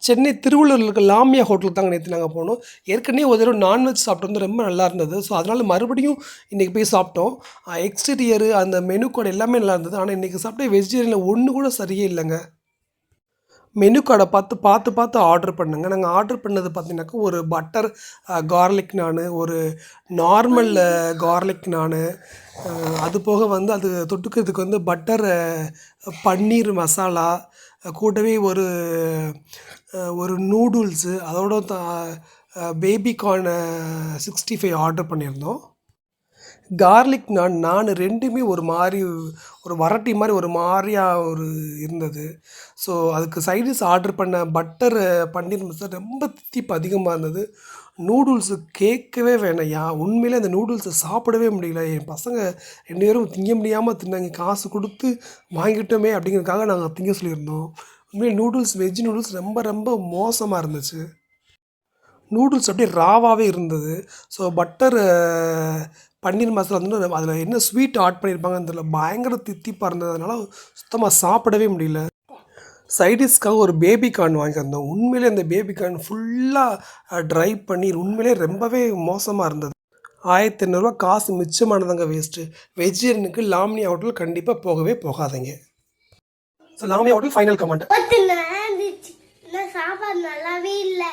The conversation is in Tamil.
சென்னை திருவள்ளூரில் இருக்க லாமியா ஹோட்டலுக்கு தாங்க நேற்று நாங்கள் போனோம். ஏற்கனவே ஒரு தடவை நான்வெஜ் சாப்பிட்டு வந்து ரொம்ப நல்லா இருந்தது. ஸோ அதனால் மறுபடியும் இன்றைக்கி போய் சாப்பிட்டோம். எக்ஸ்டீரியரு அந்த மெனு கார்டு எல்லாமே நல்லா இருந்தது. ஆனால் இன்றைக்கி சாப்பிட்ட வெஜிடேரியனில் ஒன்று கூட சரியே இல்லைங்க. மெனு கார்டை பார்த்து பார்த்து பார்த்து ஆர்டர் பண்ணேங்க. நாங்கள் ஆர்டர் பண்ணது பார்த்தீங்கன்னாக்கா ஒரு பட்டர் கார்லிக் நானு, ஒரு நார்மல் கார்லிக் நானு, அது போக வந்து அது தொட்டுக்கிறதுக்கு வந்து பட்டர் பன்னீர் மசாலா, கூடவே ஒரு ஒரு நூடுல்ஸு, அதோட பேபி கார்ன் 65 ஆர்டர் பண்ணியிருந்தோம். கார்லிக் நான் 2மே ஒரு மாரி ஒரு வரட்டி மாரி ஒரு மாரியா இருந்தது. ஸோ அதுக்கு சைட் டிஷ் ஆர்டர் பண்ண பட்டர் பன்னீர் மசாலா ரொம்ப தித்திப்பு அதிகமா இருந்தது. நூடுல்ஸு கேட்கவே வேணாம்யா! உண்மையிலே அந்த நூடுல்ஸை சாப்பிடவே முடியல. என் பசங்க 2 பேரும் திங்க முடியாம தின்னாங்க. காசு குடுத்து வாங்கிட்டோமே அப்படிங்கிறதுக்காக நாங்க திங்க சொல்லியிருந்தோம். உண்மையிலே நூடுல்ஸ் வெஜ் நூடுல்ஸ் ரொம்ப ரொம்ப மோசமா இருந்துச்சு. நூடுல்ஸ் அப்படியே ராவாவே இருந்தது. ஸோ பட்டர் பன்னீர் மசாலா வந்து அதில் என்ன ஸ்வீட் ஆட் பண்ணியிருப்பாங்கன்னு தெரியல. பயங்கர தித்திப்பா இருந்ததுனால சுத்தமா சாப்பிடவே முடியல. சைட் டிஷ்க்காக ஒரு பேபி கார்ன் வாங்கி வந்தோம். உண்மையிலே அந்த பேபி கார்ன் ஃபுல்லா ட்ரை பன்னீர் உண்மையிலே ரொம்பவே மோசமா இருந்தது. ரூ. 1500 காசு மிச்சமானதுங்க வேஸ்ட்டு. வெஜிடேரியனுக்கு லாம்னியா ஹோட்டல் கண்டிப்பா போகவே போகாதீங்க. ஸோ லாம்னியா ஹோட்டல் ஃபைனல் கமெண்ட். சாப்பாடு நல்லாவே இல்லை.